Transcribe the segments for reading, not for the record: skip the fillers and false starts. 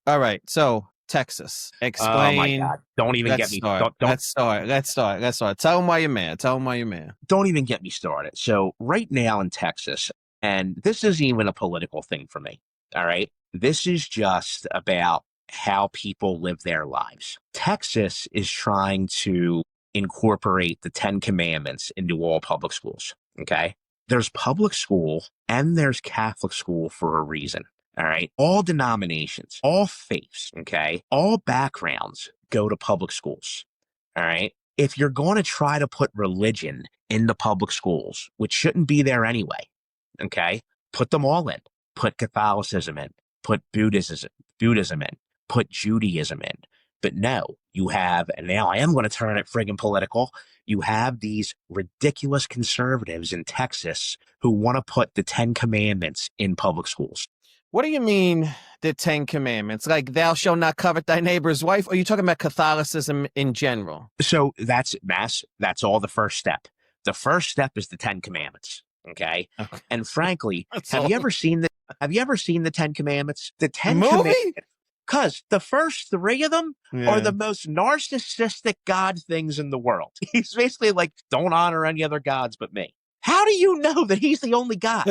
All right. So Texas, Oh my explain. God. Don't even Let's get me. start. Don't Let's start. Let's start. Let's start. Tell them why you're mad. Tell them why you're mad. don't even get me started. So right now in Texas, and this isn't even a political thing for me. All right. This is just about how people live their lives. Texas is trying to incorporate the 10 Commandments into all public schools. Okay. There's public school and there's Catholic school for a reason. All right. All denominations, all faiths, okay, all backgrounds go to public schools. All right. If you're going to try to put religion in the public schools, which shouldn't be there anyway, okay, put them all in. Put Catholicism in. Put Buddhism in. Put Judaism in. But no, you have, and now I am going to turn it friggin' political. You have these ridiculous conservatives in Texas who want to put the 10 Commandments in public schools. What do you mean the 10 Commandments? Like thou shalt not covet thy neighbor's wife? Or are you talking about Catholicism in general? So that's all the first step. The first step is the 10 Commandments. Okay. And frankly, have you ever seen the 10 Commandments? The 10 Commandments. Because the first 3 of them are the most narcissistic God things in the world. He's basically like, don't honor any other gods but me. How do you know that he's the only God?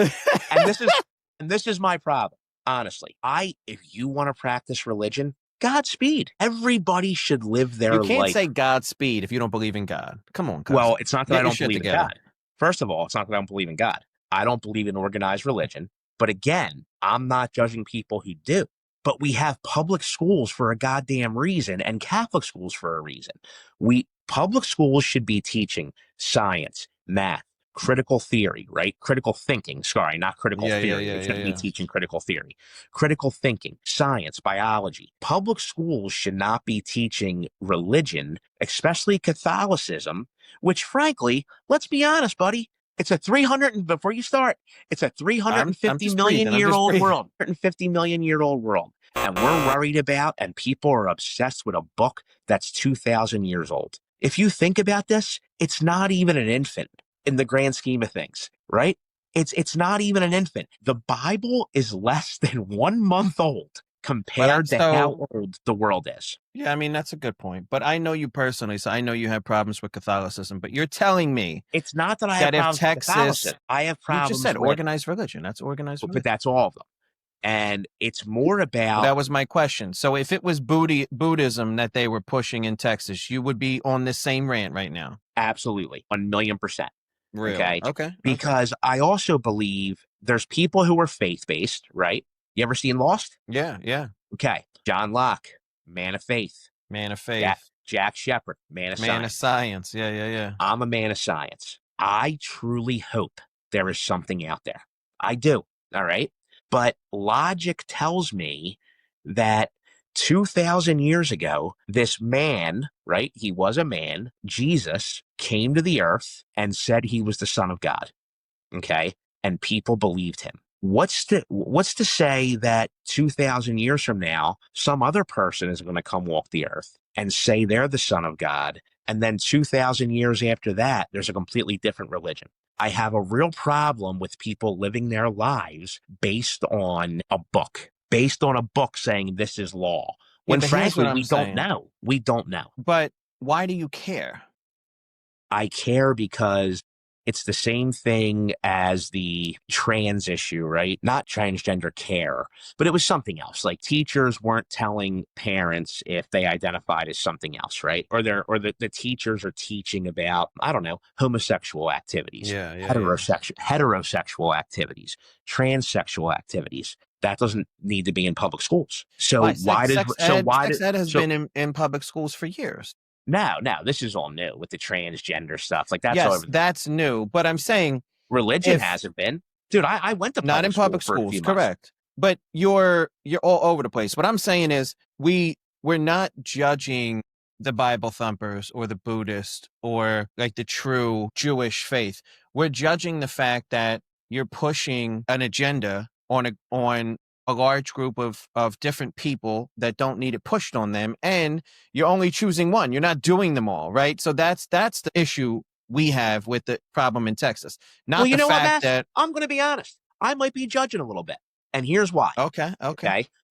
and this is my problem. Honestly, if you want to practice religion, Godspeed. Everybody should live their life. You can't say Godspeed if you don't believe in God. Come on, cousin. Well, it's not that I don't believe in God. First of all, it's not that I don't believe in God. I don't believe in organized religion. But again, I'm not judging people who do. But we have public schools for a goddamn reason and Catholic schools for a reason. Public schools should be teaching science, math, critical theory, right? Critical thinking. Sorry, not critical theory. They shouldn't be teaching critical theory. Critical thinking, science, biology. Public schools should not be teaching religion, especially Catholicism, which frankly, let's be honest, buddy, it's a 350 million year old world. 150 million year old world. And we're worried about, and people are obsessed with a book that's 2,000 years old. If you think about this, it's not even an infant in the grand scheme of things, right? It's not even an infant. The Bible is less than 1 month old compared to how old the world is. Yeah, I mean, that's a good point. But I know you personally, so I know you have problems with Catholicism. But you're telling me it's not that I have problems with Catholicism. I have problems. You just said organized religion. That's organized religion. But that's all of them. And it's more about... That was my question. So if it was Buddhism that they were pushing in Texas, you would be on this same rant right now. Absolutely. 1,000,000%. Really? Okay. Because I also believe there's people who are faith-based, right? You ever seen Lost? Yeah. Okay. John Locke, man of faith. Man of faith. Jack Shepherd, man of science. Man of science. Yeah. I'm a man of science. I truly hope there is something out there. I do. All right. But logic tells me that 2,000 years ago, this man, right? He was a man, Jesus, came to the earth and said he was the Son of God. Okay. And people believed him. What's to say that 2,000 years from now, some other person is going to come walk the earth and say they're the Son of God. And then 2,000 years after that, there's a completely different religion. I have a real problem with people living their lives based on a book saying this is law. When frankly, we don't know. We don't know. But why do you care? I care because it's the same thing as the trans issue, right? Not transgender care, but it was something else. Like teachers weren't telling parents if they identified as something else, right? Or the teachers are teaching about, I don't know, homosexual activities, heterosexual activities, transsexual activities. That doesn't need to be in public schools. So sex ed has been in public schools for years. No, this is all new with the transgender stuff. Like that's new. But I'm saying religion hasn't been. Dude, I went to not in public schools, correct? But you're all over the place. What I'm saying is we're not judging the Bible thumpers or the Buddhist or like the true Jewish faith. We're judging the fact that you're pushing an agenda on a large group of different people that don't need it pushed on them, and you're only choosing one. You're not doing them all, right? So that's the issue we have with the problem in Texas. Not the fact that I'm going to be honest. I might be judging a little bit, and here's why. Okay.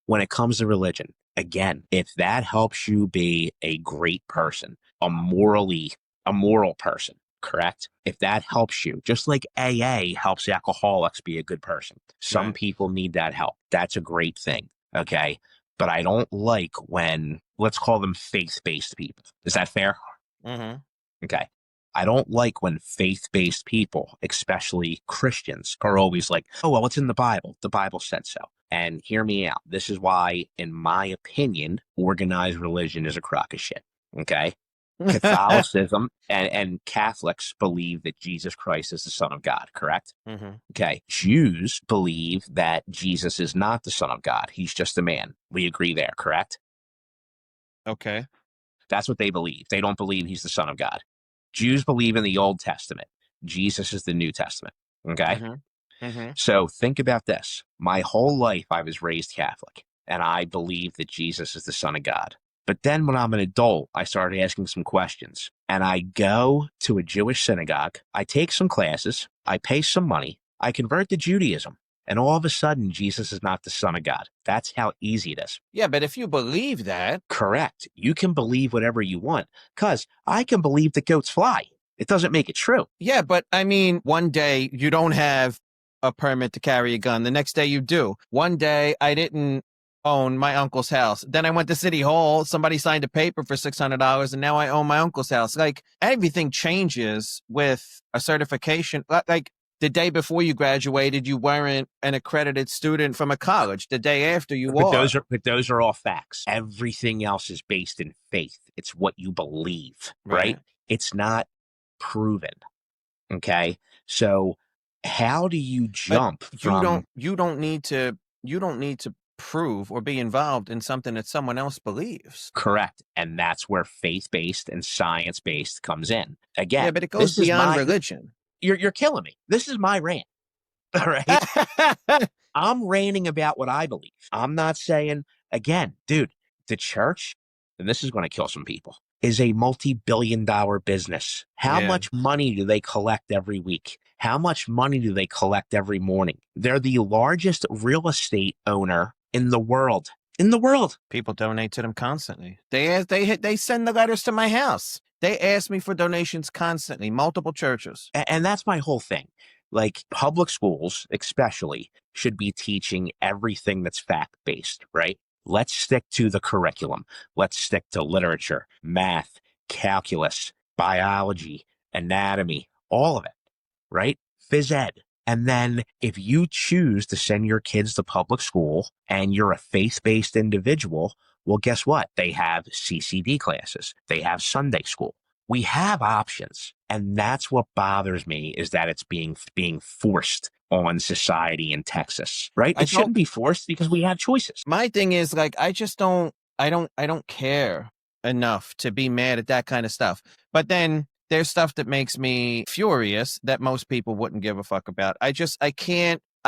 When it comes to religion, Again, if that helps you be a great person, a moral person, correct? If that helps you, just like AA helps alcoholics be a good person, some Right. people need that help. That's a great thing. Okay. But I don't like when, let's call them faith-based people. Is that fair? Mm-hmm. Okay. I don't like when faith-based people, especially Christians, are always like, oh, well, it's in the Bible. The Bible said so. And hear me out. This is why, in my opinion, organized religion is a crock of shit. Okay. Catholicism and Catholics believe that Jesus Christ is the Son of God, correct? Mm-hmm. Okay. Jews believe that Jesus is not the Son of God. He's just a man. We agree there, correct? Okay. That's what they believe. They don't believe he's the Son of God. Jews believe in the Old Testament. Jesus is the New Testament. Okay. Mm-hmm. Mm-hmm. So think about this. My whole life, I was raised Catholic, and I believe that Jesus is the Son of God. But then when I'm an adult, I started asking some questions. And I go to a Jewish synagogue, I take some classes, I pay some money, I convert to Judaism. And all of a sudden, Jesus is not the Son of God. That's how easy it is. Yeah, but if you believe that, Correct. You can believe whatever you want, because I can believe that goats fly. It doesn't make it true. yeah, but I mean, one day you don't have a permit to carry a gun. The next day you do. One day I didn't own my uncle's house. Then I went to City Hall. Somebody signed a paper for $600, and now I own my uncle's house. Like, everything changes with a certification. Like, the day before you graduated, you weren't an accredited student from a college. The day after, you But are. those are all facts. Everything else is based in faith. It's what you believe, right? Right. It's not proven. Okay. So how do you But jump you from don't you don't need to prove or be involved in something that someone else believes. correct? And that's where faith-based and science-based comes in. Yeah, Again, but it goes this is beyond my religion. you're killing me. This is my rant. All right. I'm ranting about what I believe. I'm not saying, again, dude, the church, and this is going to kill some people, is a multi-billion-dollar business. How Yeah. much money do they collect every week? How much money do they collect every morning? They're the largest real estate owner in the world. In the world. People donate to them constantly. They send the letters to my house. They ask me for donations constantly, multiple churches. And that's my whole thing. Like, public schools, especially, should be teaching everything that's fact-based, right? Let's stick to the curriculum. Let's stick to literature, math, calculus, biology, anatomy, all of it, right? Phys ed. And then if you choose to send your kids to public school and you're a faith-based individual, well, guess what? They have CCD classes. They have Sunday school. We have options. And that's what bothers me, is that it's being forced on society in Texas, right? I It shouldn't be forced because we have choices. My thing is, like, I don't care enough to be mad at that kind of stuff. But then there's stuff that makes me furious that most people wouldn't give a fuck about. I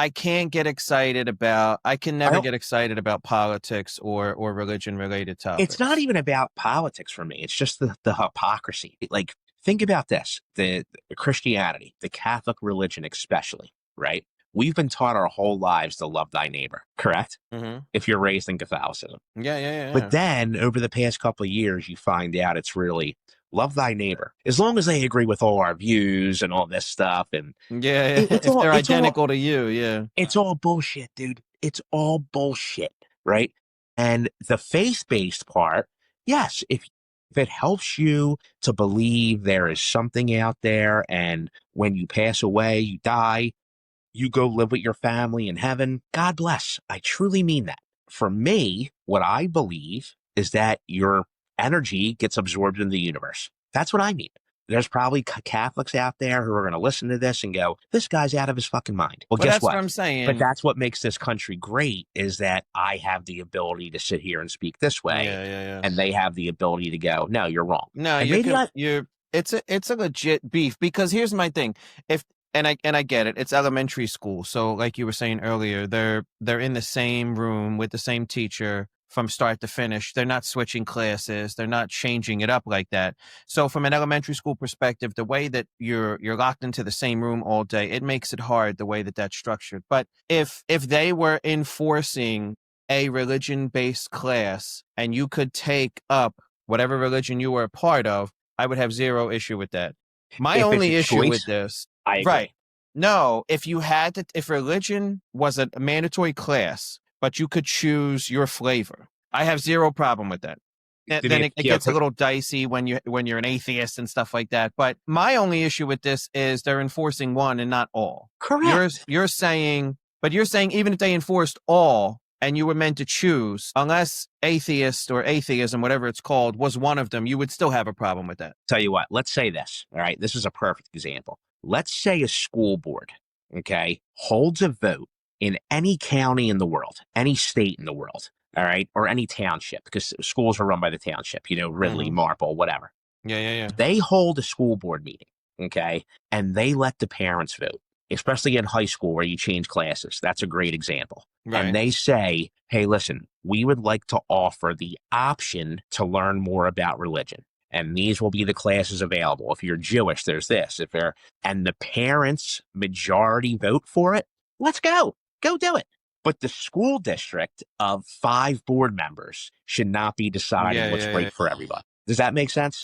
can't get excited about, I can I never don't, get excited about politics or religion related topics. it's not even about politics for me. It's just the hypocrisy. Like, think about this, the Christianity, the Catholic religion, especially, right? We've been taught our whole lives to love thy neighbor, correct? Mm-hmm. If you're raised in Catholicism. Yeah. But then over the past couple of years, you find out it's really love thy neighbor, as long as they agree with all our views and all this stuff. And Yeah. it's If all, they're it's all, identical to you, yeah. it's all bullshit, dude. It's all bullshit, right? And the faith-based part, yes, if it helps you to believe there is something out there, and when you pass away, you die, you go live with your family in heaven, God bless. I truly mean that. For me, what I believe is that your energy gets absorbed in the universe. That's what I mean. There's probably Catholics out there who are going to listen to this and go, this guy's out of his fucking mind. Well, guess That's what what? I'm But saying. that's what makes this country great, is that I have the ability to sit here and speak this way, Yeah. and they have the ability to go, no, you're wrong. No, And maybe it's a legit beef, because here's my thing. If and I get it. It's elementary school. So like you were saying earlier, they're in the same room with the same teacher from start to finish. They're not switching classes. They're not changing it up like that. So from an elementary school perspective, the way that you're locked into the same room all day, it makes it hard the way that that's structured. But if they were enforcing a religion-based class and you could take up whatever religion you were a part of, I would have zero issue with that. My If it's a only issue with choice, this, I right? agree. No, if religion was a mandatory class, but you could choose your flavor, I have zero problem with that. Then it Yeah, gets a little dicey when you're an atheist and stuff like that. But my only issue with this is they're enforcing one and not all. correct. You're saying, but you're saying even if they enforced all and you were meant to choose, unless atheist or atheism, whatever it's called, was one of them, you would still have a problem with that. Tell you what, let's say this. All right. This is a perfect example. Let's say a school board, okay, holds a vote in any county in the world, any state in the world, all right, or any township, because schools are run by the township, Ridley, Mm-hmm. Marple, whatever. Yeah. They hold a school board meeting, okay, and they let the parents vote, especially in high school where you change classes. That's a great example. Right. And they say, hey, listen, we would like to offer the option to learn more about religion. And these will be the classes available. If you're Jewish, there's this. And the parents majority vote for it, let's go. Go do it. But the school district of 5 board members should not be deciding what's Yeah. great for everybody. Does that make sense?